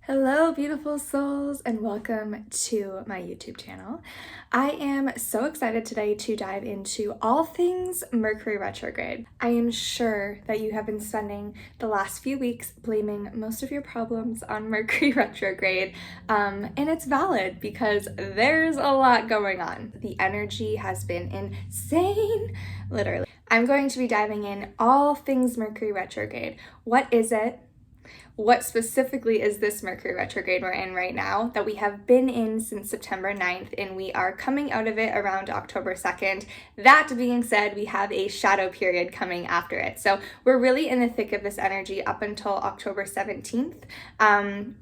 Hello, beautiful souls, and welcome to my YouTube channel. I am so excited today to dive into all things Mercury retrograde. I am sure that you have been spending the last few weeks blaming most of your problems on Mercury retrograde, and it's valid because there's a lot going on. The energy has been insane, literally. I'm going to be diving in all things Mercury retrograde. What is it? What specifically is this Mercury retrograde we're in right now that we have been in since September 9th, and we are coming out of it around October 2nd. That being said, we have a shadow period coming after it. So we're really in the thick of this energy up until October 17th.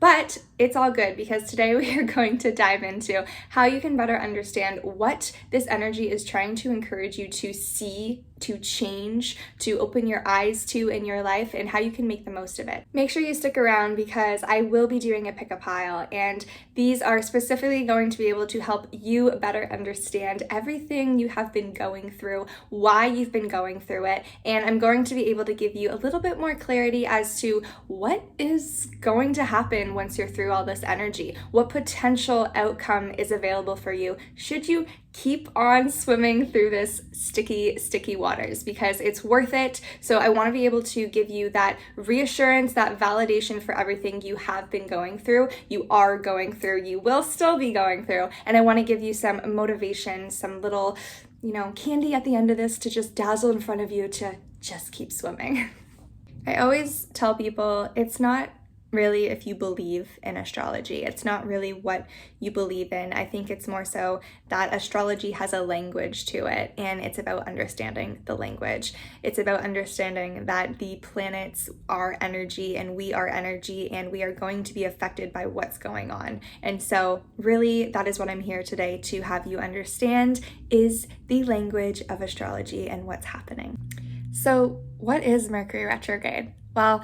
But it's all good because today we are going to dive into how you can better understand what this energy is trying to encourage you to see, to change, to open your eyes to in your life, and how you can make the most of it. Make sure you stick around because I will be doing a pick a pile, and these are specifically going to be able to help you better understand everything you have been going through, why you've been going through it, and I'm going to be able to give you a little bit more clarity as to what is going to happen once you're through all this energy, what potential outcome is available for you should you keep on swimming through this sticky waters, because it's worth it. So I want to be able to give you that reassurance, that validation for everything you have been going through, you are going through, you will still be going through. And I want to give you some motivation, some little, candy at the end of this to just dazzle in front of you to just keep swimming. I always tell people it's not really if you believe in astrology. It's not really what you believe in. I think it's more so that astrology has a language to it, and it's about understanding the language. It's about understanding that the planets are energy and we are energy, and we are going to be affected by what's going on. And so really that is what I'm here today to have you understand, is the language of astrology and what's happening. So what is Mercury retrograde? Well,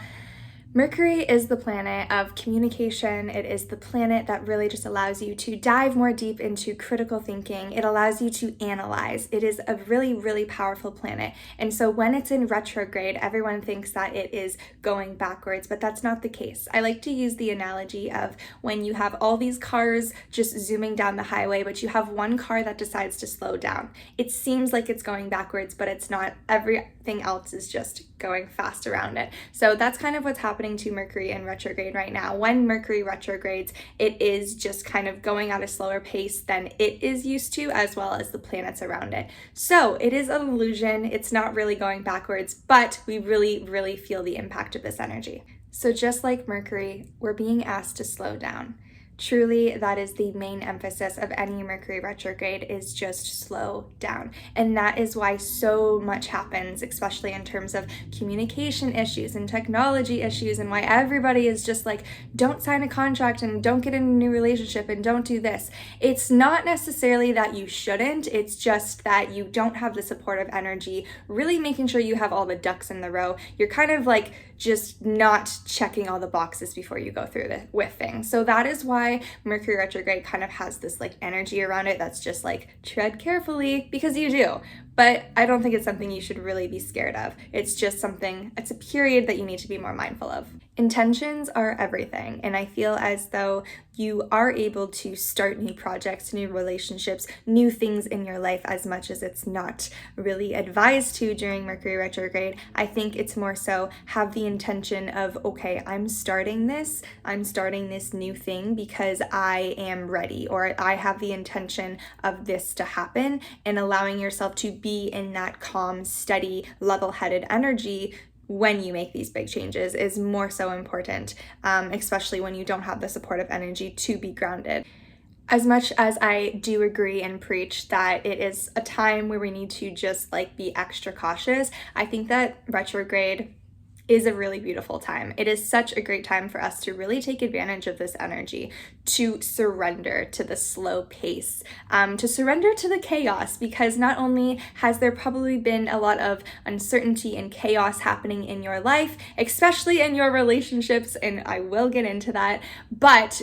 Mercury is the planet of communication. It is the planet that really just allows you to dive more deep into critical thinking. It allows you to analyze. It is a really, really powerful planet. And so when it's in retrograde, everyone thinks that it is going backwards, but that's not the case. I like to use the analogy of when you have all these cars just zooming down the highway, but you have one car that decides to slow down. It seems like it's going backwards, but it's not. Everything else is just going fast around it. So that's kind of what's happening to Mercury in retrograde right now. When Mercury retrogrades, it is just kind of going at a slower pace than it is used to, as well as the planets around it. So it is an illusion. It's not really going backwards, but we really, really feel the impact of this energy. So just like Mercury, we're being asked to slow down. Truly, that is the main emphasis of any Mercury retrograde, is just slow down. And that is why so much happens, especially in terms of communication issues and technology issues, and why everybody is just like, don't sign a contract and don't get in a new relationship and don't do this. It's not necessarily that you shouldn't, it's just that you don't have the supportive energy, really making sure you have all the ducks in the row. You're kind of like just not checking all the boxes before you go through with things. So that is why Mercury retrograde kind of has this like energy around it that's just like, tread carefully, because you do. But I don't think it's something you should really be scared of. It's just something, it's a period that you need to be more mindful of. Intentions are everything, and I feel as though you are able to start new projects, new relationships, new things in your life, as much as it's not really advised to during Mercury retrograde. I think it's more so have the intention of, okay, I'm starting this new thing because I am ready, or I have the intention of this to happen, and allowing yourself to be in that calm, steady, level-headed energy when you make these big changes is more so important, especially when you don't have the supportive energy to be grounded. As much as I do agree and preach that it is a time where we need to just like be extra cautious, I think that retrograde is a really beautiful time. It is such a great time for us to really take advantage of this energy, to surrender to the slow pace, to surrender to the chaos, because not only has there probably been a lot of uncertainty and chaos happening in your life, especially in your relationships, and I will get into that, but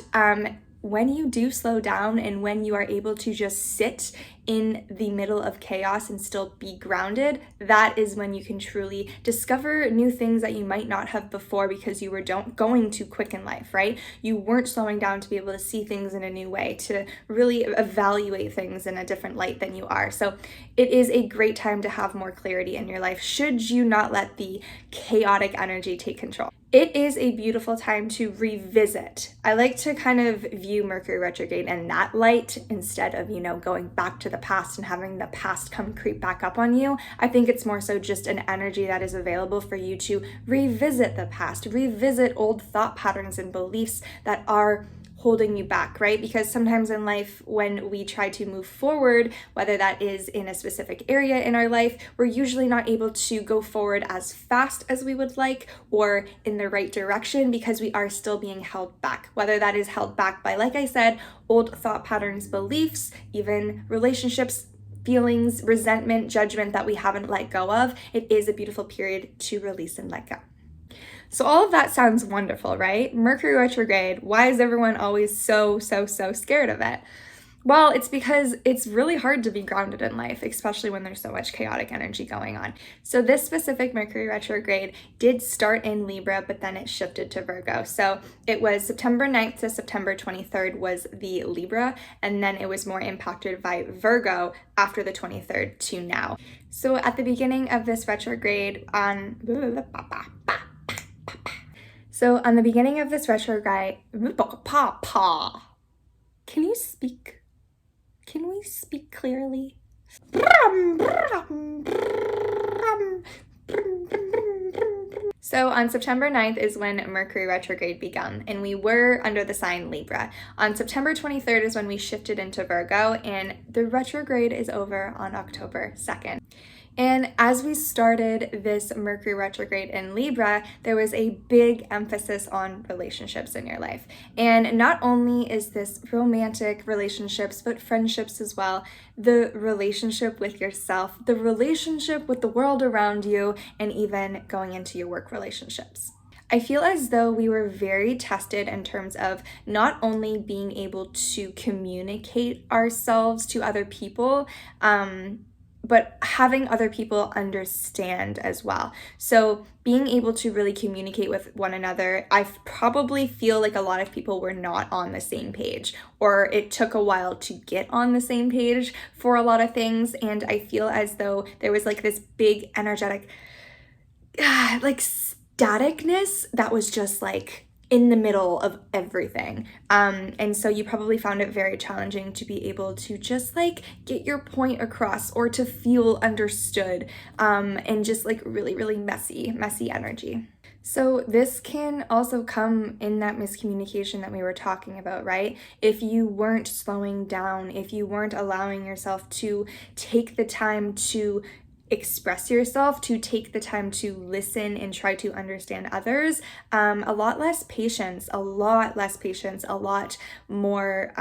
when you do slow down and when you are able to just sit in the middle of chaos and still be grounded, that is when you can truly discover new things that you might not have before because you were going too quick in life, right? You weren't slowing down to be able to see things in a new way, to really evaluate things in a different light than you are. So it is a great time to have more clarity in your life should you not let the chaotic energy take control. It is a beautiful time to revisit. I like to kind of view Mercury retrograde in that light instead of, going back to the past and having the past come creep back up on you. I think it's more so just an energy that is available for you to revisit the past, revisit old thought patterns and beliefs that are holding you back, right? Because sometimes in life, when we try to move forward, whether that is in a specific area in our life, we're usually not able to go forward as fast as we would like or in the right direction because we are still being held back. Whether that is held back by, like I said, old thought patterns, beliefs, even relationships, feelings, resentment, judgment that we haven't let go of, it is a beautiful period to release and let go. So all of that sounds wonderful, right? Mercury retrograde, why is everyone always so scared of it? Well, it's because it's really hard to be grounded in life, especially when there's so much chaotic energy going on. So this specific Mercury retrograde did start in Libra, but then it shifted to Virgo. So it was September 9th to September 23rd was the Libra, and then it was more impacted by Virgo after the 23rd to now. So at the beginning of this retrograde on the beginning of this retrograde, can you speak? Can we speak clearly? So on September 9th is when Mercury retrograde began, and we were under the sign Libra. On September 23rd is when we shifted into Virgo, and the retrograde is over on October 2nd. And as we started this Mercury retrograde in Libra, there was a big emphasis on relationships in your life. And not only is this romantic relationships, but friendships as well, the relationship with yourself, the relationship with the world around you, and even going into your work relationships. I feel as though we were very tested in terms of not only being able to communicate ourselves to other people, but having other people understand as well. So being able to really communicate with one another, I probably feel like a lot of people were not on the same page, or it took a while to get on the same page for a lot of things. And I feel as though there was like this big energetic, like staticness that was just like in the middle of everything. And so you probably found it very challenging to be able to just like get your point across or to feel understood, and just like really messy energy. So this can also come in that miscommunication that we were talking about, right? If you weren't slowing down, if you weren't allowing yourself to take the time to express yourself, to take the time to listen and try to understand others, a lot less patience, a lot more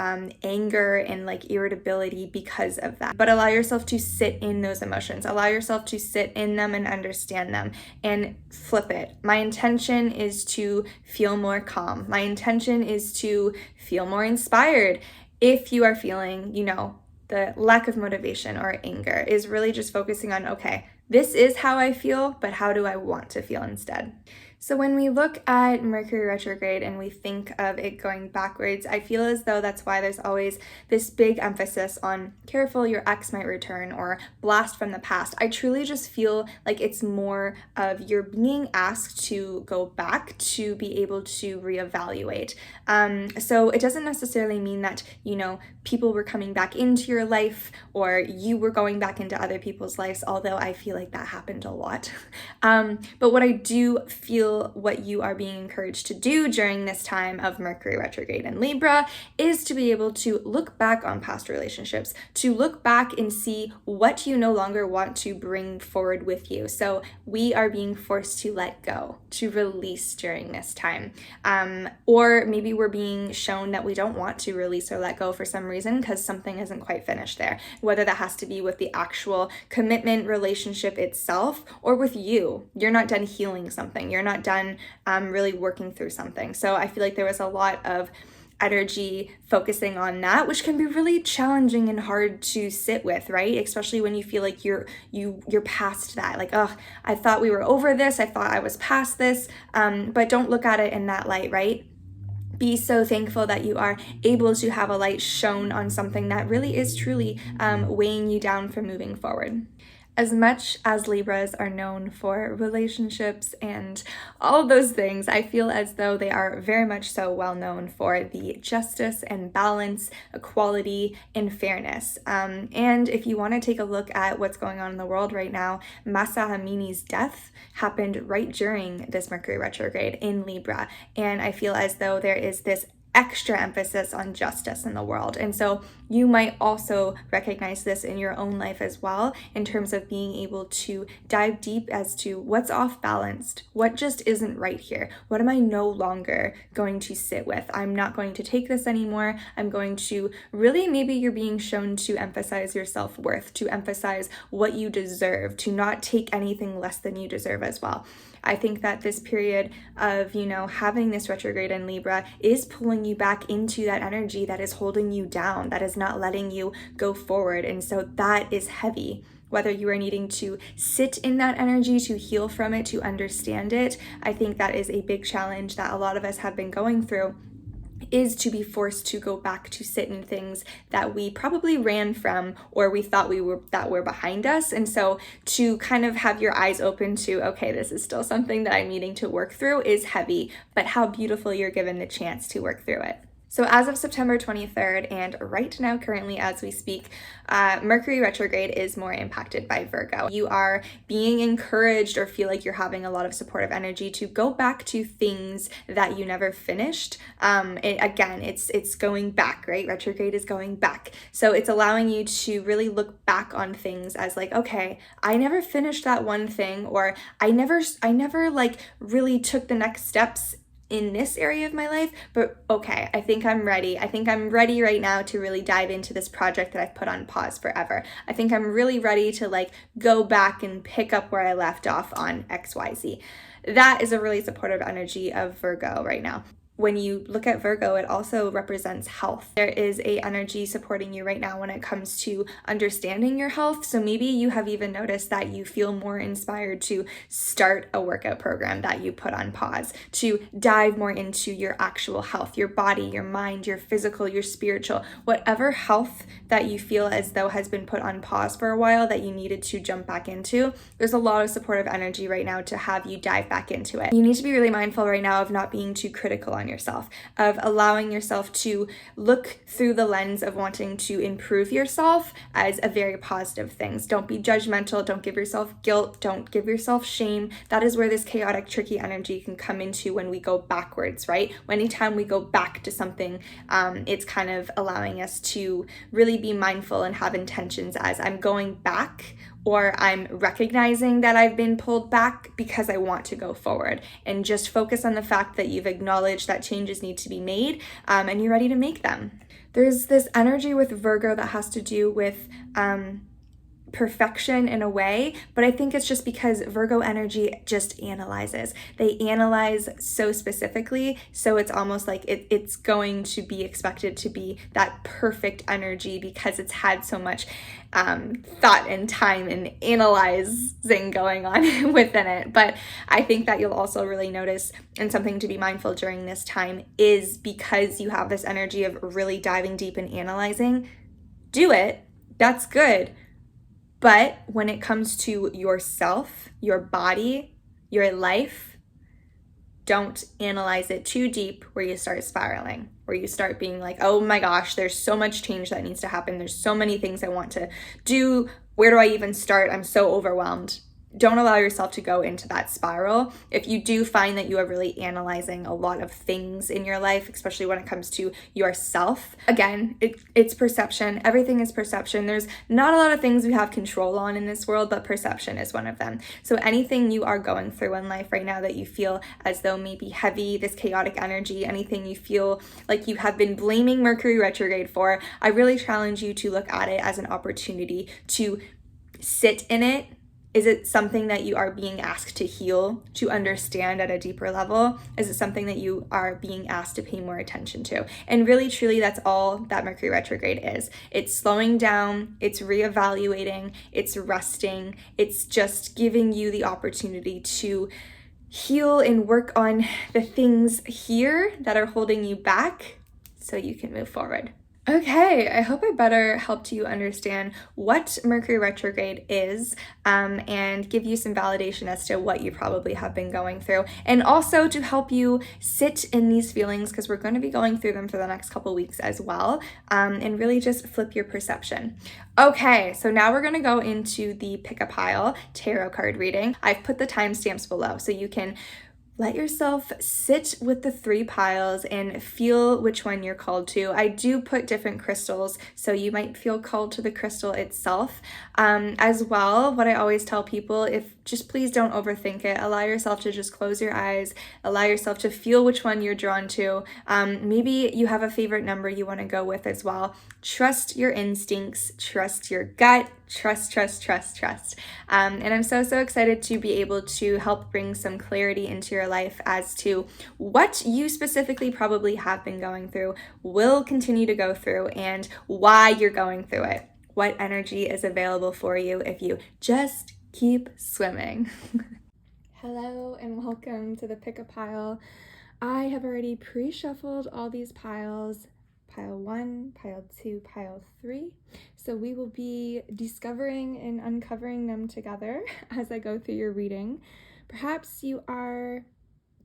anger and like irritability because of that. But allow yourself to sit in those emotions, allow yourself to sit in them and understand them, and flip it. My intention is to feel more calm. My intention is to feel more inspired. If you are feeling, the lack of motivation or anger, is really just focusing on, okay, this is how I feel, but how do I want to feel instead? So when we look at Mercury retrograde and we think of it going backwards, I feel as though that's why there's always this big emphasis on careful, your ex might return, or blast from the past. I truly just feel like it's more of you're being asked to go back to be able to reevaluate. So it doesn't necessarily mean that, people were coming back into your life or you were going back into other people's lives, although I feel like that happened a lot. But what I do feel what you are being encouraged to do during this time of Mercury retrograde in Libra is to be able to look back on past relationships, to look back and see what you no longer want to bring forward with you. So we are being forced to let go, to release during this time. Or maybe we're being shown that we don't want to release or let go for some reason because something isn't quite finished there, whether that has to be with the actual commitment relationship itself or with you. You're not done healing something. You're not done really working through something. So I feel like there was a lot of energy focusing on that, which can be really challenging and hard to sit with, right? Especially when you feel like you're past that. Like, oh, I thought we were over this. I thought I was past this. But don't look at it in that light, right? Be so thankful that you are able to have a light shown on something that really is truly weighing you down from moving forward. As much as Libras are known for relationships and all of those things, I feel as though they are very much so well known for the justice and balance, equality, and fairness. And if you want to take a look at what's going on in the world right now, Masa Amini's death happened right during this Mercury retrograde in Libra. And I feel as though there is this extra emphasis on justice in the world. And so you might also recognize this in your own life as well, in terms of being able to dive deep as to what's off balanced, what just isn't right here, what am I no longer going to sit with? I'm not going to take this anymore. I'm going to really, maybe you're being shown to emphasize your self-worth, to emphasize what you deserve, to not take anything less than you deserve as well. I think that this period of, having this retrograde in Libra is pulling you back into that energy that is holding you down, that is not letting you go forward. And so that is heavy. Whether you are needing to sit in that energy, to heal from it, to understand it, I think that is a big challenge that a lot of us have been going through, is to be forced to go back to sit in things that we probably ran from or we thought that were behind us. And so to kind of have your eyes open to, okay, this is still something that I'm needing to work through is heavy, but how beautiful you're given the chance to work through it. So as of September 23rd, and right now currently as we speak, Mercury retrograde is more impacted by Virgo. You are being encouraged or feel like you're having a lot of supportive energy to go back to things that you never finished. It's going back, right? Retrograde is going back. So it's allowing you to really look back on things as like, okay, I never finished that one thing, or I never like really took the next steps in this area of my life, but okay, I think I'm ready. I think I'm ready right now to really dive into this project that I've put on pause forever. I think I'm really ready to like go back and pick up where I left off on XYZ. That is a really supportive energy of Virgo right now. When you look at Virgo, it also represents health. There is a energy supporting you right now when it comes to understanding your health. So maybe you have even noticed that you feel more inspired to start a workout program that you put on pause, to dive more into your actual health, your body, your mind, your physical, your spiritual, whatever health that you feel as though has been put on pause for a while that you needed to jump back into. There's a lot of supportive energy right now to have you dive back into it. You need to be really mindful right now of not being too critical on yourself, of allowing yourself to look through the lens of wanting to improve yourself as a very positive thing. Don't be judgmental. Don't give yourself guilt. Don't give yourself shame. That is where this chaotic, tricky energy can come into when we go backwards, right? Anytime we go back to something, it's kind of allowing us to really be mindful and have intentions as I'm going back, or I'm recognizing that I've been pulled back because I want to go forward, and just focus on the fact that you've acknowledged that changes need to be made and you're ready to make them. There's this energy with Virgo that has to do with perfection in a way, but I think it's just because Virgo energy just analyzes. They analyze so specifically, so it's almost like it's going to be expected to be that perfect energy because it's had so much thought and time and analyzing going on within it. But I think that you'll also really notice, and something to be mindful during this time is, because you have this energy of really diving deep and analyzing, do it. That's good. But when it comes to yourself, your body, your life, don't analyze it too deep where you start spiraling, where you start being like, oh my gosh, there's so much change that needs to happen. There's so many things I want to do. Where do I even start? I'm so overwhelmed. Don't allow yourself to go into that spiral. If you do find that you are really analyzing a lot of things in your life, especially when it comes to yourself, again, it's perception. Everything is perception. There's not a lot of things we have control on in this world, but perception is one of them. So anything you are going through in life right now that you feel as though may be heavy, this chaotic energy, anything you feel like you have been blaming Mercury retrograde for, I really challenge you to look at it as an opportunity to sit in it, Is it something that you are being asked to heal, to understand at a deeper level? Is it something that you are being asked to pay more attention to? And really, truly, that's all that Mercury retrograde is. It's slowing down, it's reevaluating, it's resting, it's just giving you the opportunity to heal and work on the things here that are holding you back so you can move forward. Okay, I hope I better helped you understand what Mercury retrograde is, and give you some validation as to what you probably have been going through, and also to help you sit in these feelings, because we're going to be going through them for the next couple weeks as well, and really just flip your perception. Okay, so now we're going to go into the pick a pile tarot card reading. I've put the timestamps below so you can let yourself sit with the 3 piles and feel which one you're called to. I do put different crystals, so you might feel called to the crystal itself. As well, what I always tell people, if just please don't overthink it. Allow yourself to just close your eyes. Allow yourself to feel which one you're drawn to. Maybe you have a favorite number you want to go with as well. Trust your instincts. Trust your gut. Trust. And I'm so excited to be able to help bring some clarity into your life as to what you specifically probably have been going through, will continue to go through, and why you're going through it. What energy is available for you if you just keep swimming. Hello and welcome to the pick a pile. I have already pre-shuffled all these piles. Pile 1, pile 2, pile 3. So we will be discovering and uncovering them together as I go through your reading. Perhaps you are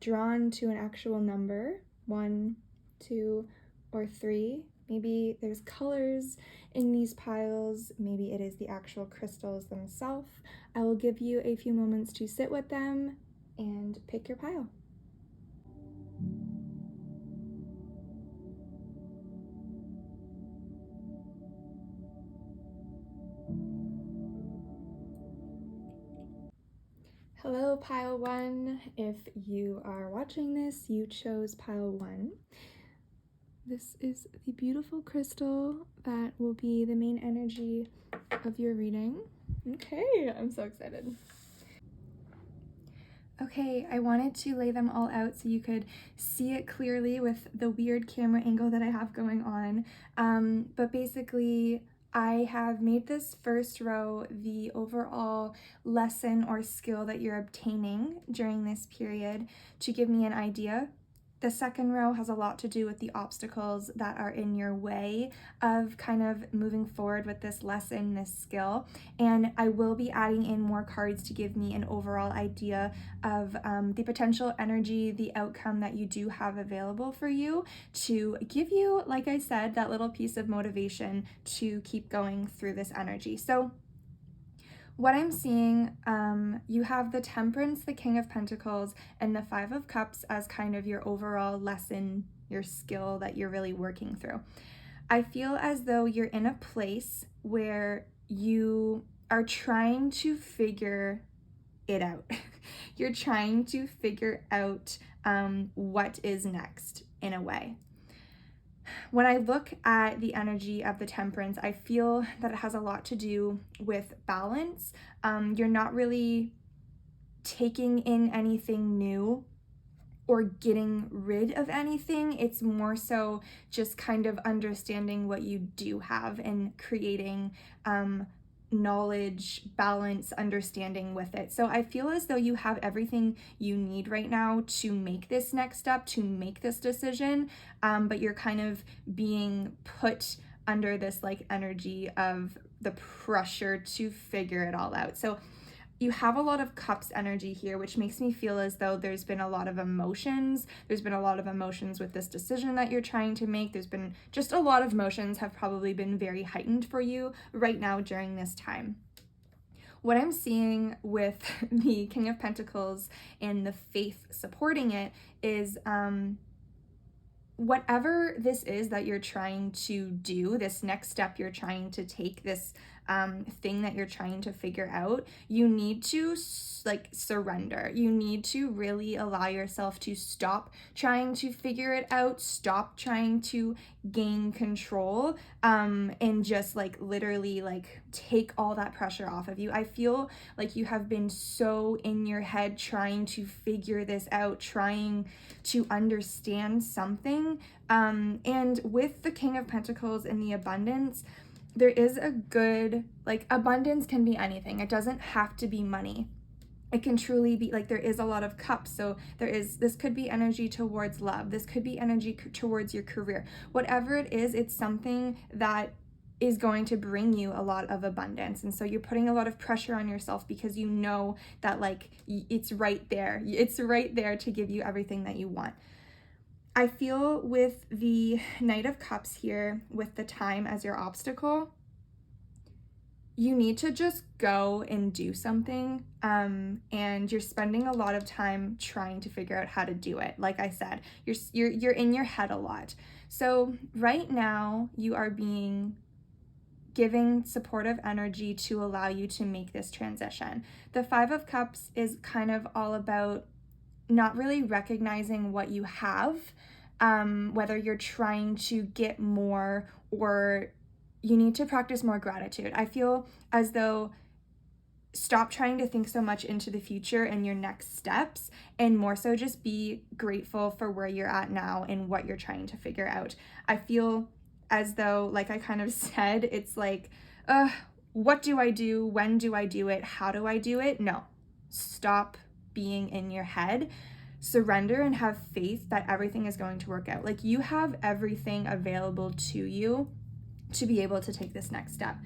drawn to an actual number, 1, 2, or 3. Maybe there's colors in these piles. Maybe it is the actual crystals themselves. I will give you a few moments to sit with them and pick your pile. Hello, pile 1. If you are watching this, you chose pile 1. This is the beautiful crystal that will be the main energy of your reading. Okay, I'm so excited. Okay, I wanted to lay them all out so you could see it clearly with the weird camera angle that I have going on. But basically, I have made this first row the overall lesson or skill that you're obtaining during this period to give me an idea. The second row has a lot to do with the obstacles that are in your way of kind of moving forward with this lesson, this skill. And I will be adding in more cards to give me an overall idea of the potential energy, the outcome that you do have available for you to give you, like I said, that little piece of motivation to keep going through this energy. So what I'm seeing, you have the Temperance, the King of Pentacles, and the 5 of Cups as kind of your overall lesson, your skill that you're really working through. I feel as though you're in a place where you are trying to figure it out. You're trying to figure out what is next in a way. When I look at the energy of the Temperance, I feel that it has a lot to do with balance. You're not really taking in anything new or getting rid of anything. It's more so just kind of understanding what you do have and creating knowledge, balance, understanding with it. So I feel as though you have everything you need right now to make this next step, to make this decision, but you're kind of being put under this like energy of the pressure to figure it all out. So you have a lot of Cups energy here, which makes me feel as though there's been a lot of emotions. There's been a lot of emotions with this decision that you're trying to make. There's been just a lot of emotions have probably been very heightened for you right now during this time. What I'm seeing with the King of Pentacles and the Faith supporting it is whatever this is that you're trying to do, this next step you're trying to take, this thing that you're trying to figure out, you need to like surrender. You need to really allow yourself to stop trying to figure it out, stop trying to gain control, and just like literally like take all that pressure off of you. I feel like you have been so in your head trying to figure this out, trying to understand something. And with the King of Pentacles and the abundance, there is a good, like, abundance can be anything. It doesn't have to be money. It can truly be like, there is a lot of cups. So this could be energy towards love. This could be energy towards your career. Whatever it is, it's something that is going to bring you a lot of abundance. And so you're putting a lot of pressure on yourself because you know that like it's right there. It's right there to give you everything that you want. I feel with the Knight of Cups here, with the time as your obstacle, you need to just go and do something, and you're spending a lot of time trying to figure out how to do it. Like I said, you're in your head a lot. So right now you are being giving supportive energy to allow you to make this transition. The Five of Cups is kind of all about not really recognizing what you have, whether you're trying to get more or you need to practice more gratitude. I feel as though stop trying to think so much into the future and your next steps, and more so just be grateful for where you're at now and what you're trying to figure out. I feel as though, like I kind of said, it's like, what do I do? When do I do it? How do I do it? No, stop being in your head. Surrender and have faith that everything is going to work out. Like, you have everything available to you to be able to take this next step.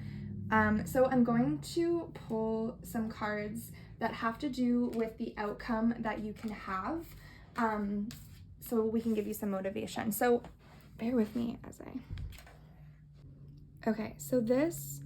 So I'm going to pull some cards that have to do with the outcome that you can have, so we can give you some motivation. So bear with me as okay, so this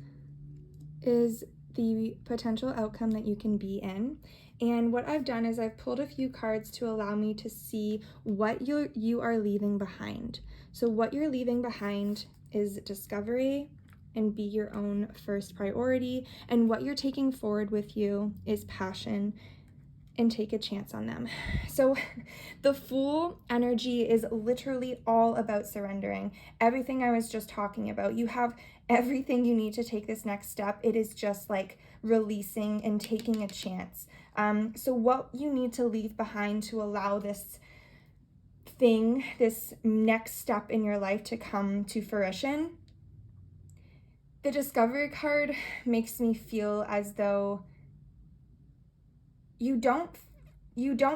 is the potential outcome that you can be in. And what I've done is I've pulled a few cards to allow me to see what you are leaving behind. So what you're leaving behind is discovery and be your own first priority. And what you're taking forward with you is passion and take a chance on them. So the Fool energy is literally all about surrendering. Everything I was just talking about. You have everything you need to take this next step. It is just like releasing and taking a chance. So what you need to leave behind to allow this thing, this next step in your life to come to fruition. The Discovery card makes me feel as though you don't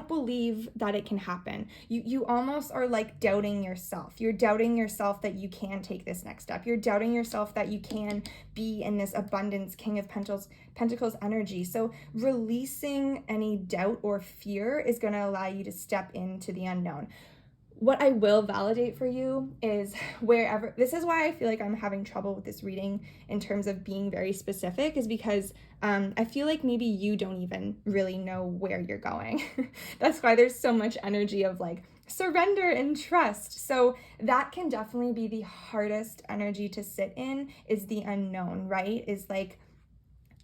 believe that it can happen. You almost are like doubting yourself. You're doubting yourself that you can take this next step. You're doubting yourself that you can be in this abundance, King of Pentacles energy. So releasing any doubt or fear is going to allow you to step into the unknown. What I will validate for you is wherever, this is why I feel like I'm having trouble with this reading in terms of being very specific, is because I feel like maybe you don't even really know where you're going. That's why there's so much energy of like surrender and trust. So that can definitely be the hardest energy to sit in, is the unknown, right? Is like,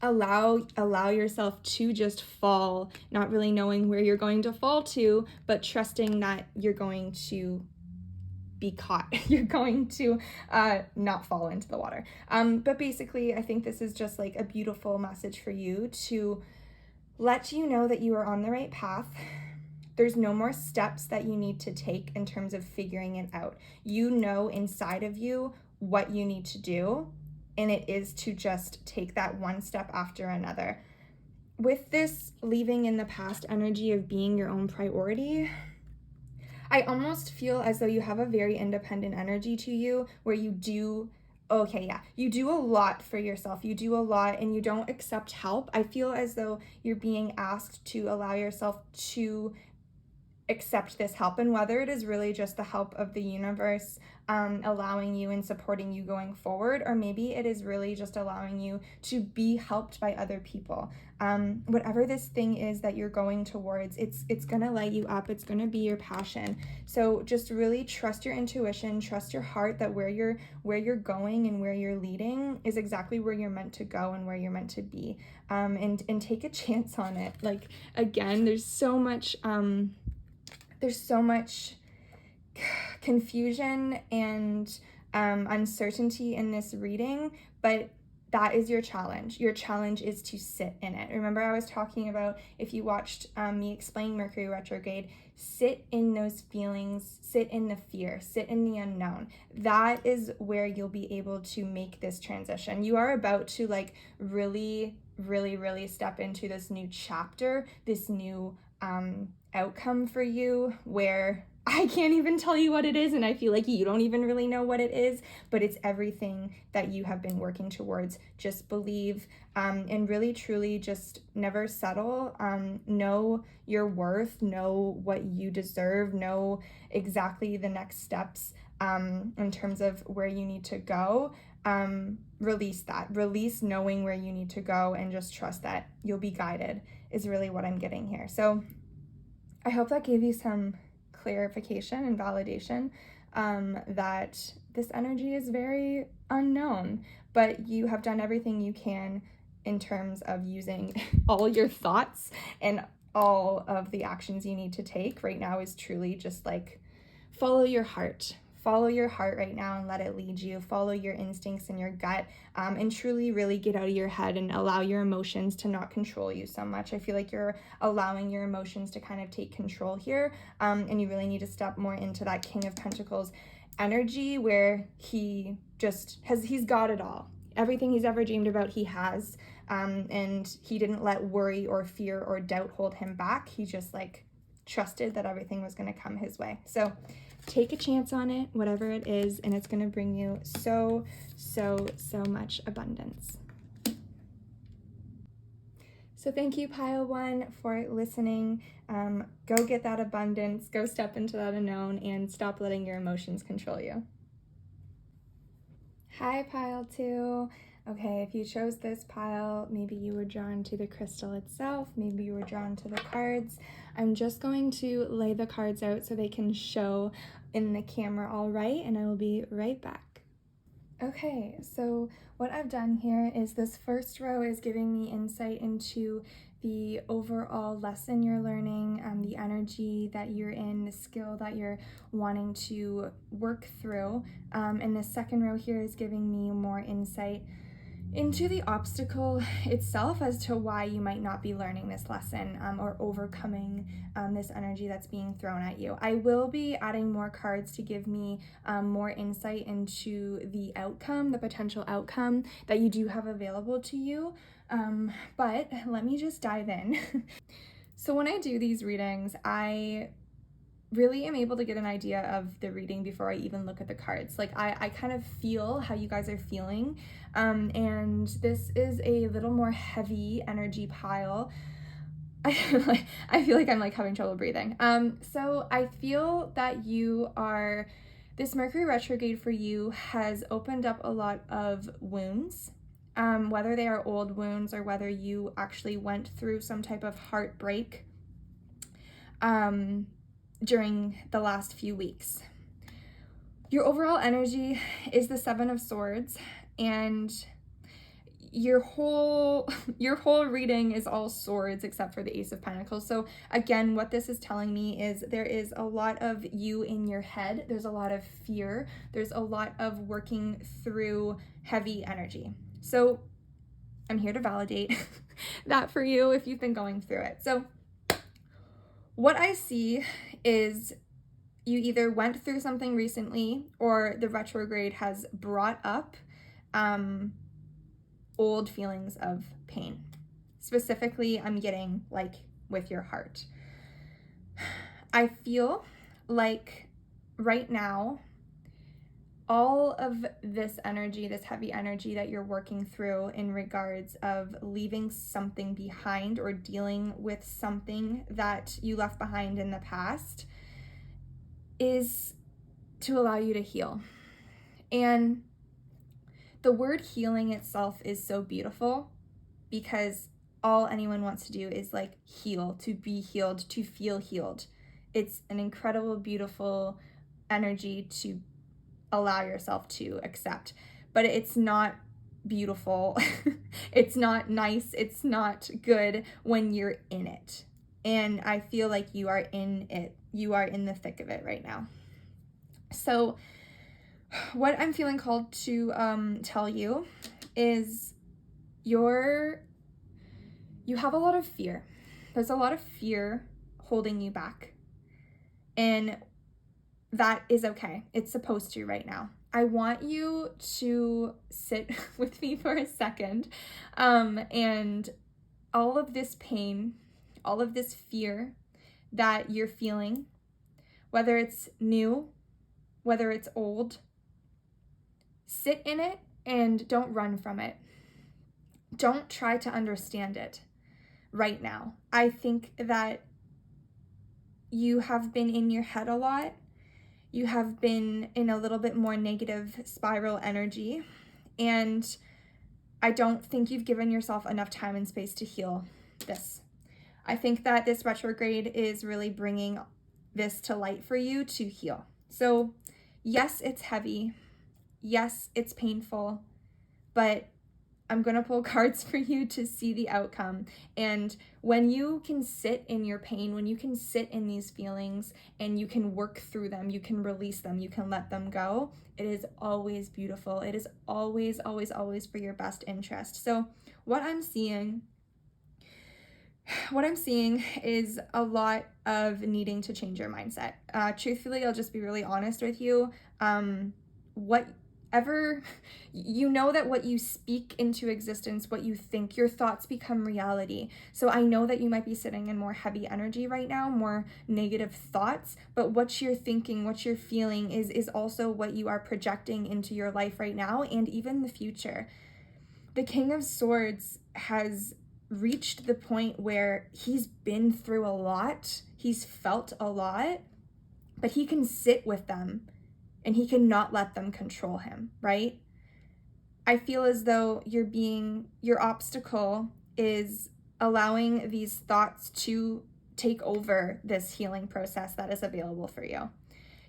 allow yourself to just fall, not really knowing where you're going to fall to, but trusting that you're going to be caught. You're going to not fall into the water. But basically, I think this is just like a beautiful message for you to let you know that you are on the right path. There's no more steps that you need to take in terms of figuring it out. You know inside of you what you need to do, and it is to just take that one step after another. With this leaving in the past energy of being your own priority, I almost feel as though you have a very independent energy to you, where you do, you do a lot for yourself. You do a lot and you don't accept help. I feel as though you're being asked to allow yourself to accept this help, and whether it is really just the help of the universe allowing you and supporting you going forward, or maybe it is really just allowing you to be helped by other people. Whatever this thing is that you're going towards, it's gonna light you up. It's gonna be your passion. So just really trust your intuition, trust your heart that where you're going and where you're leading is exactly where you're meant to go and where you're meant to be. And take a chance on it. Like, again, there's so much confusion and uncertainty in this reading, but that is your challenge. Your challenge is to sit in it. Remember, I was talking about, if you watched me explain Mercury retrograde, sit in those feelings, sit in the fear, sit in the unknown. That is where you'll be able to make this transition. You are about to like really step into this new chapter, this new outcome for you, where I can't even tell you what it is, and I feel like you don't even really know what it is, but it's everything that you have been working towards. Just believe, and really truly just never settle. Know your worth, know what you deserve, know exactly the next steps in terms of where you need to go. Release knowing where you need to go, and just trust that you'll be guided is really what I'm getting here. So I hope that gave you some clarification and validation that this energy is very unknown, but you have done everything you can in terms of using all your thoughts, and all of the actions you need to take right now is truly just like follow your heart. Follow your heart right now and let it lead you. Follow your instincts and your gut, and truly really get out of your head and allow your emotions to not control you so much. I feel like you're allowing your emotions to kind of take control here, and you really need to step more into that King of Pentacles energy, where he's got it all. Everything he's ever dreamed about, he has, and he didn't let worry or fear or doubt hold him back. He just like trusted that everything was going to come his way. So take a chance on it, whatever it is, and it's going to bring you so much abundance. So thank you, Pile 1, for listening. Go get that abundance, go step into that unknown, and stop letting your emotions control you. Hi, Pile 2. Okay, if you chose this pile, maybe you were drawn to the crystal itself, maybe you were drawn to the cards. I'm just going to lay the cards out so they can show in the camera all right, and I will be right back. Okay, so what I've done here is this first row is giving me insight into the overall lesson you're learning, the energy that you're in, the skill that you're wanting to work through. And the second row here is giving me more insight into the obstacle itself as to why you might not be learning this lesson or overcoming this energy that's being thrown at you. I will be adding more cards to give me more insight into the outcome, the potential outcome that you do have available to you. But let me just dive in. So when I do these readings, I really am able to get an idea of the reading before I even look at the cards. Like I kind of feel how you guys are feeling, and this is a little more heavy energy pile. I feel like I'm like having trouble breathing. So I feel that this Mercury retrograde for you has opened up a lot of wounds, whether they are old wounds or whether you actually went through some type of heartbreak during the last few weeks. Your overall energy is the 7 of Swords, and your whole reading is all swords except for the Ace of Pentacles. So again, what this is telling me is there is a lot of you in your head. There's a lot of fear. There's a lot of working through heavy energy. So I'm here to validate that for you if you've been going through it. So what I see is you either went through something recently, or the retrograde has brought up old feelings of pain. Specifically, I'm getting like with your heart. I feel like right now, all of this energy, this heavy energy that you're working through in regards of leaving something behind or dealing with something that you left behind in the past, is to allow you to heal. And the word healing itself is so beautiful, because all anyone wants to do is like heal, to be healed, to feel healed. It's an incredible, beautiful energy to allow yourself to accept, but it's not beautiful. It's not nice. It's not good when you're in it. And I feel like you are in it. You are in the thick of it right now. So what I'm feeling called to tell you is you have a lot of fear. There's a lot of fear holding you back. And that is okay. It's supposed to right now. I want you to sit with me for a second. And all of this pain, all of this fear that you're feeling, whether it's new, whether it's old, sit in it and don't run from it. Don't try to understand it right now. I think that you have been in your head a lot. You have been in a little bit more negative spiral energy, and I don't think you've given yourself enough time and space to heal this. I think that this retrograde is really bringing this to light for you to heal. So yes, it's heavy. Yes, it's painful, but I'm going to pull cards for you to see the outcome. And when you can sit in your pain, when you can sit in these feelings and you can work through them, you can release them, you can let them go, it is always beautiful. It is always, always, always for your best interest. So what I'm seeing is a lot of needing to change your mindset. Truthfully, I'll just be really honest with you. You know that what you speak into existence, what you think, your thoughts become reality. So I know that you might be sitting in more heavy energy right now, more negative thoughts, but what you're thinking, what you're feeling is also what you are projecting into your life right now and even the future. The King of Swords has reached the point where he's been through a lot, he's felt a lot, but he can sit with them and he cannot let them control him, right? I feel as though your obstacle is allowing these thoughts to take over this healing process that is available for you.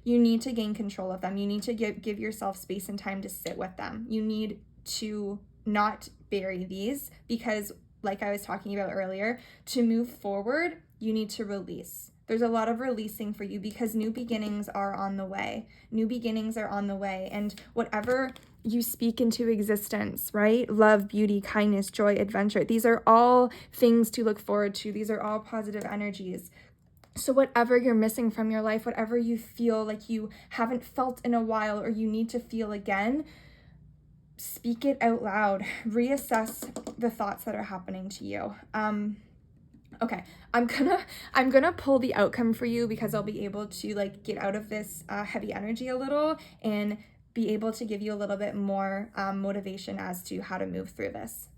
You need to gain control of them. You need to give yourself space and time to sit with them. You need to not bury these, because like I was talking about earlier, to move forward, you need to release. There's a lot of releasing for you because new beginnings are on the way. New beginnings are on the way. And whatever you speak into existence, right? Love, beauty, kindness, joy, adventure. These are all things to look forward to. These are all positive energies. So whatever you're missing from your life, whatever you feel like you haven't felt in a while or you need to feel again, speak it out loud. Reassess the thoughts that are happening to you. Okay, I'm gonna pull the outcome for you because I'll be able to like get out of this heavy energy a little and be able to give you a little bit more motivation as to how to move through this.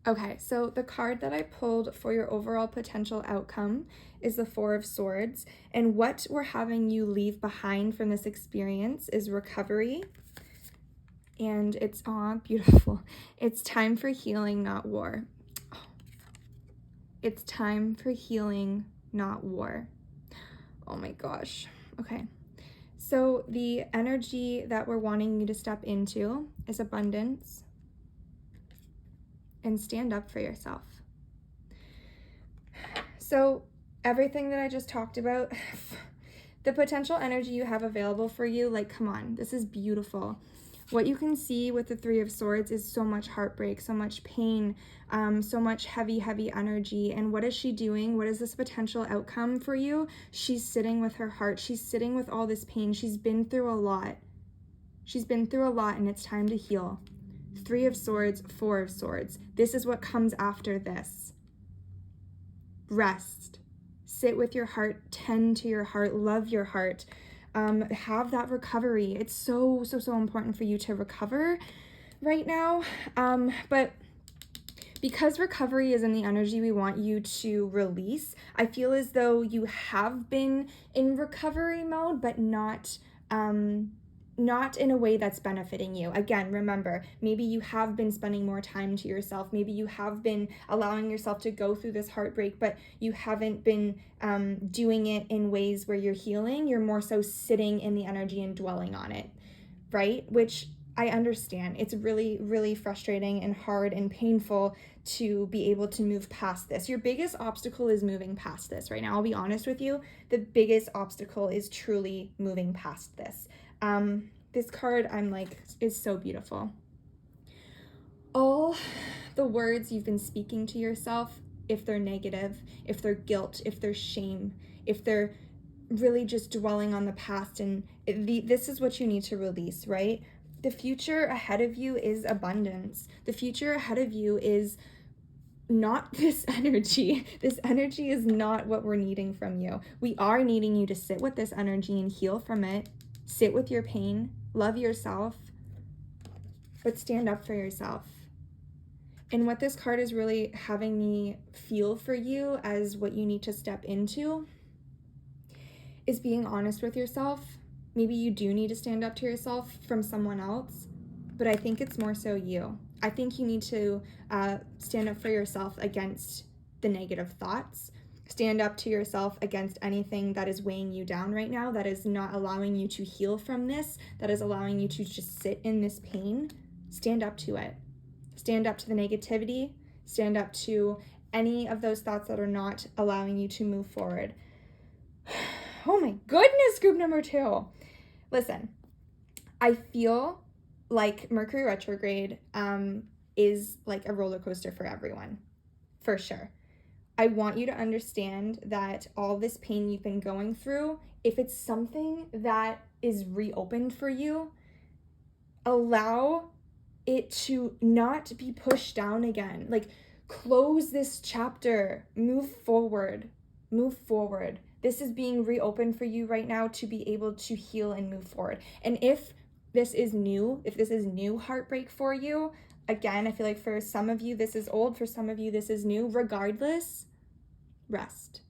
Okay, so the card that I pulled for your overall potential outcome is the Four of Swords, and what we're having you leave behind from this experience is recovery. And it's beautiful. It's time for healing, not war. It's time for healing, not war. Oh my gosh. Okay. So the energy that we're wanting you to step into is abundance and stand up for yourself. So everything that I just talked about, the potential energy you have available for you, like, come on, this is beautiful. What you can see with the Three of Swords is so much heartbreak, so much pain, so much heavy, heavy energy. And what is she doing? What is this potential outcome for you? She's sitting with her heart. She's sitting with all this pain. She's been through a lot. She's been through a lot, and it's time to heal. Three of Swords, Four of Swords. This is what comes after this. Rest. Sit with your heart. Tend to your heart. Love your heart. have that recovery. It's so important for you to recover right now. But because recovery is in the energy we want you to release, I feel as though you have been in recovery mode, but not in a way that's benefiting you. Again, remember, maybe you have been spending more time to yourself. Maybe you have been allowing yourself to go through this heartbreak, but you haven't been doing it in ways where you're healing. You're more so sitting in the energy and dwelling on it, right? Which I understand. It's really frustrating and hard and painful to be able to move past this. Your biggest obstacle is moving past this right now. I'll be honest with you. The biggest obstacle is truly moving past this. This card, I'm like, is so beautiful. All the words you've been speaking to yourself, if they're negative, if they're guilt, if they're shame, if they're really just dwelling on the past, and this is what you need to release, right? The future ahead of you is abundance. The future ahead of you is not this energy. This energy is not what we're needing from you. We are needing you to sit with this energy and heal from it. Sit with your pain, love yourself, but stand up for yourself. And what this card is really having me feel for you as what you need to step into is being honest with yourself. Maybe you do need to stand up to yourself from someone else, but I think it's more so you. I think you need to stand up for yourself against the negative thoughts. Stand up to yourself against anything that is weighing you down right now, that is not allowing you to heal from this, that is allowing you to just sit in this pain. Stand up to it. Stand up to the negativity. Stand up to any of those thoughts that are not allowing you to move forward. Oh my goodness, group number 2. Listen, I feel like Mercury retrograde is like a roller coaster for everyone, for sure. I want you to understand that all this pain you've been going through, if it's something that is reopened for you, allow it to not be pushed down again. Like, close this chapter, move forward. This is being reopened for you right now to be able to heal and move forward. And if this is new heartbreak for you, again, I feel like for some of you, this is old. For some of you, this is new. Regardless, rest,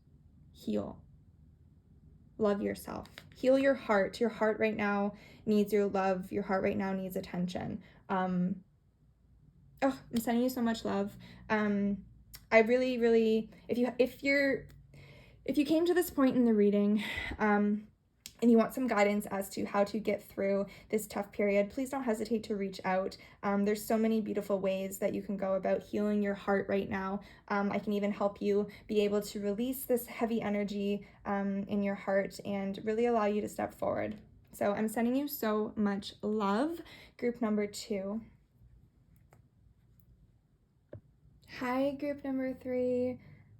heal, love yourself, heal your heart. Your heart right now needs your love. Your heart right now needs attention. I'm sending you so much love. I really, if you came to this point in the reading, and you want some guidance as to how to get through this tough period, please don't hesitate to reach out. There's so many beautiful ways that you can go about healing your heart right now. I can even help you be able to release this heavy energy in your heart and really allow you to step forward. So I'm sending you so much love. Group number 2. Hi, group number 3.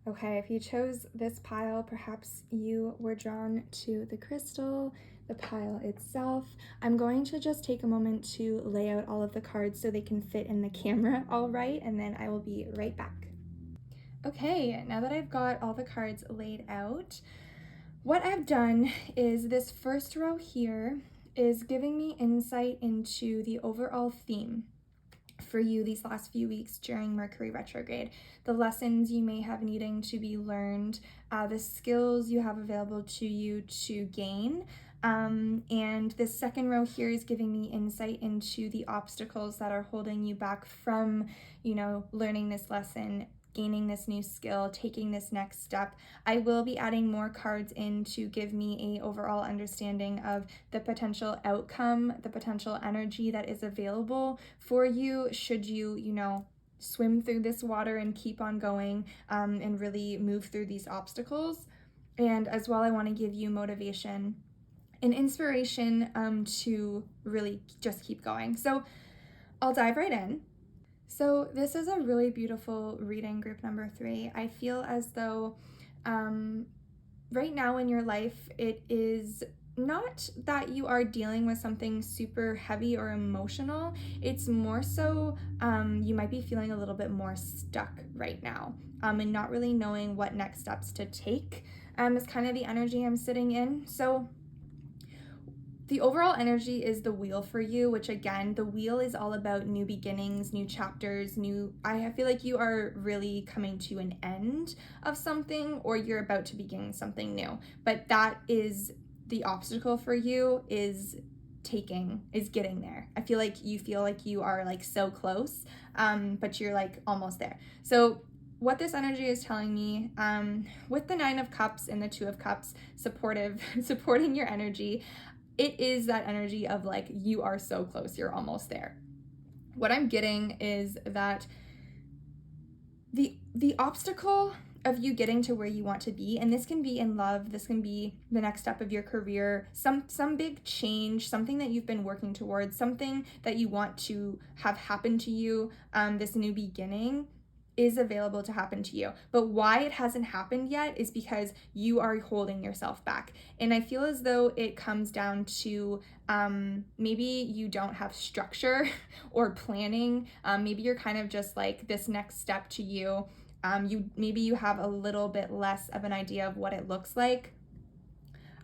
Okay, if you chose this pile, perhaps you were drawn to the crystal, the pile itself. I'm going to just take a moment to lay out all of the cards so they can fit in the camera all right, and then I will be right back. Okay, now that I've got all the cards laid out, what I've done is this first row here is giving me insight into the overall theme for you these last few weeks during Mercury retrograde, the lessons you may have needing to be learned, the skills you have available to you to gain. And the second row here is giving me insight into the obstacles that are holding you back from, learning this lesson, gaining this new skill, taking this next step. I will be adding more cards in to give me a overall understanding of the potential outcome, the potential energy that is available for you should you, swim through this water and keep on going and really move through these obstacles. And as well, I want to give you motivation and inspiration to really just keep going. So I'll dive right in. So this is a really beautiful reading, group number 3. I feel as though right now in your life, it is not that you are dealing with something super heavy or emotional. It's more so you might be feeling a little bit more stuck right now and not really knowing what next steps to take is kind of the energy I'm sitting in. So The overall energy is the wheel for you, which again, the wheel is all about new beginnings, new chapters, I feel like you are really coming to an end of something, or you're about to begin something new. But that is the obstacle for you, is getting there. I feel like you are like so close, but you're like almost there. So what this energy is telling me, with the 9 of Cups and the 2 of Cups supporting your energy, it is that energy of like, you are so close, you're almost there. What I'm getting is that the obstacle of you getting to where you want to be, and this can be in love, this can be the next step of your career, some big change, something that you've been working towards, something that you want to have happen to you, this new beginning is available to happen to you. But why it hasn't happened yet is because you are holding yourself back. And I feel as though it comes down to maybe you don't have structure or planning. Maybe you're kind of just like, this next step to you, maybe you have a little bit less of an idea of what it looks like.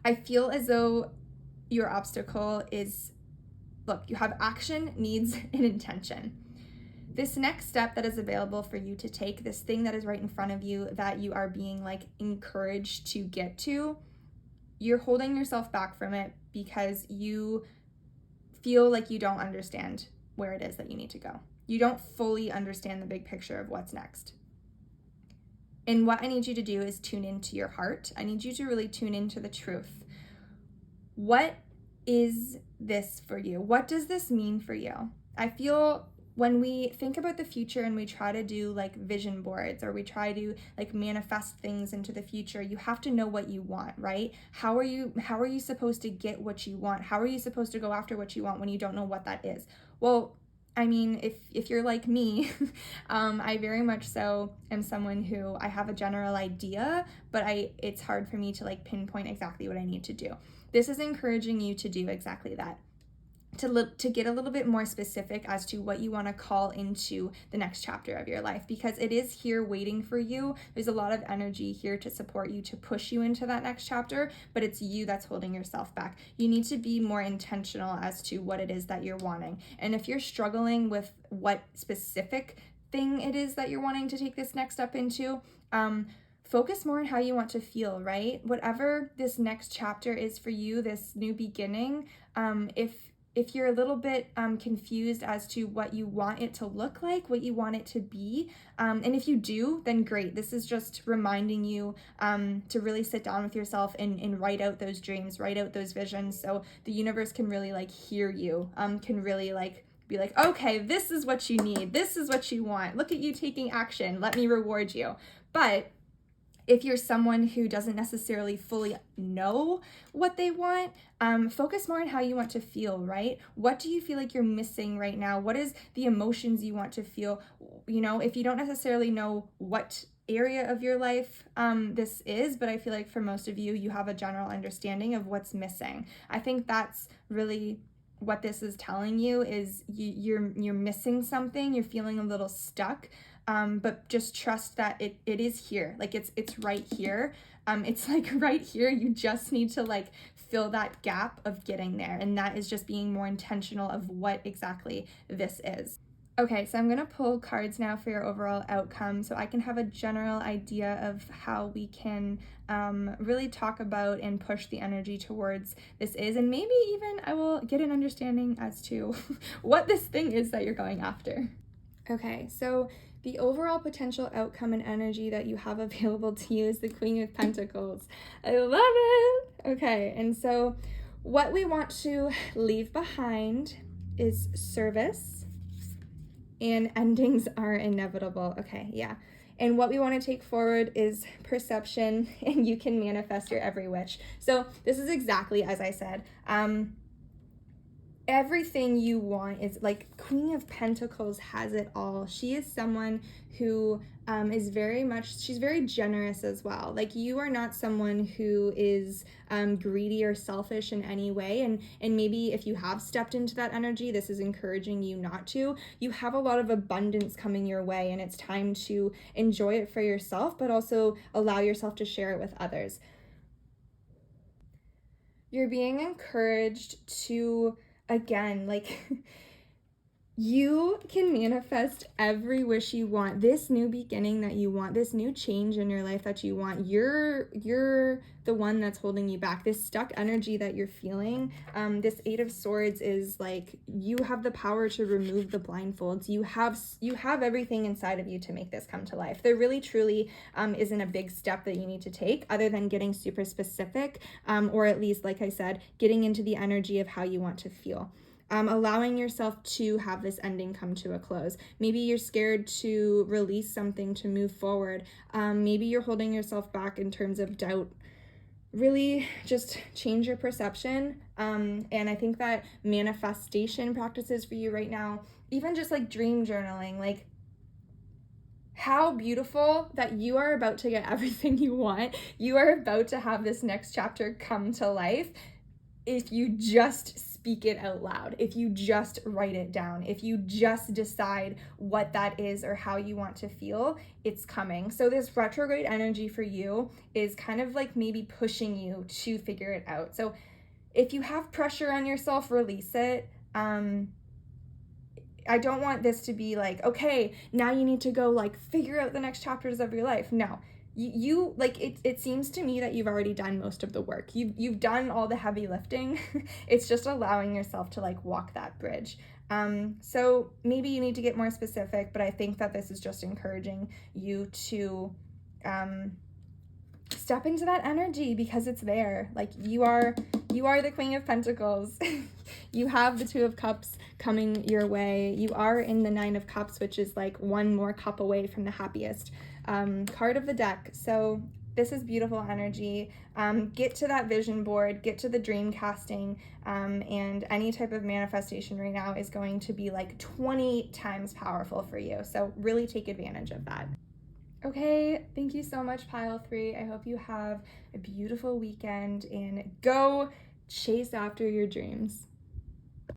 I feel as though your obstacle is, look, you have action, needs, and intention. This next step that is available for you to take, this thing that is right in front of you that you are being like encouraged to get to, you're holding yourself back from it because you feel like you don't understand where it is that you need to go. You don't fully understand the big picture of what's next. And what I need you to do is tune into your heart. I need you to really tune into the truth. What is this for you? What does this mean for you? I feel when we think about the future and we try to do like vision boards, or we try to like manifest things into the future, you have to know what you want, right? How are you supposed to get what you want? How are you supposed to go after what you want when you don't know what that is? Well, I mean, if you're like me, I very much so am someone who, I have a general idea, but it's hard for me to like pinpoint exactly what I need to do. This is encouraging you to do exactly that. To get a little bit more specific as to what you want to call into the next chapter of your life, because it is here waiting for you. There's a lot of energy here to support you, to push you into that next chapter, but it's you that's holding yourself back. You need to be more intentional as to what it is that you're wanting. And if you're struggling with what specific thing it is that you're wanting to take this next step into, focus more on how you want to feel, right? Whatever this next chapter is for you, this new beginning, if you're a little bit confused as to what you want it to look like, what you want it to be, and if you do, then great. This is just reminding you to really sit down with yourself and write out those dreams, write out those visions, so the universe can really like hear you, can really like be like, okay, this is what you need, this is what you want, look at you taking action, let me reward you. But if you're someone who doesn't necessarily fully know what they want, focus more on how you want to feel, right? What do you feel like you're missing right now? What is the emotions you want to feel? You know, if you don't necessarily know what area of your life this is, but I feel like for most of you, you have a general understanding of what's missing. I think that's really what this is telling you, is you're missing something, you're feeling a little stuck. But just trust that it is here. Like it's right here. It's like right here. You just need to like fill that gap of getting there. And that is just being more intentional of what exactly this is. Okay, so I'm gonna pull cards now for your overall outcome so I can have a general idea of how we can really talk about and push the energy towards this is, and maybe even I will get an understanding as to what this thing is that you're going after. Okay, so the overall potential outcome and energy that you have available to you is the Queen of Pentacles. I love it! Okay, and so what we want to leave behind is service, and endings are inevitable. Okay, yeah. And what we want to take forward is perception, and you can manifest your every wish. So this is exactly as I said. Everything you want is like, Queen of Pentacles has it all. She is someone who is she's very generous as well. Like, you are not someone who is greedy or selfish in any way. And maybe if you have stepped into that energy, this is encouraging you not to. You have a lot of abundance coming your way, and it's time to enjoy it for yourself, but also allow yourself to share it with others. You're being encouraged to, again, like, you can manifest every wish you want, this new beginning that you want, this new change in your life that you want. You're the one that's holding you back. This stuck energy that you're feeling, this Eight of Swords is like, you have the power to remove the blindfolds. You have everything inside of you to make this come to life. There really truly isn't a big step that you need to take other than getting super specific, or at least, like I said, getting into the energy of how you want to feel. Allowing yourself to have this ending come to a close. Maybe you're scared to release something to move forward. Maybe you're holding yourself back in terms of doubt. Really just change your perception. And I think that manifestation practices for you right now, even just like dream journaling, like, how beautiful that you are about to get everything you want. You are about to have this next chapter come to life if you just speak it out loud, if you just write it down, if you just decide what that is or how you want to feel, it's coming. So this retrograde energy for you is kind of like maybe pushing you to figure it out. So if you have pressure on yourself, release it. I don't want this to be like, okay, now you need to go like figure out the next chapters of your life. No, you like, it seems to me that you've already done most of the work. You've done all the heavy lifting. It's just allowing yourself to like walk that bridge. So maybe you need to get more specific, but I think that this is just encouraging you to step into that energy because it's there. Like, you are the Queen of Pentacles. You have the Two of Cups coming your way. You are in the Nine of Cups, which is like one more cup away from the happiest card of the deck. So this is beautiful energy. Get to that vision board, get to the dream casting, and any type of manifestation right now is going to be like 20 times powerful for you. So really take advantage of that. Okay, thank you so much, Pile 3. I hope you have a beautiful weekend and go chase after your dreams.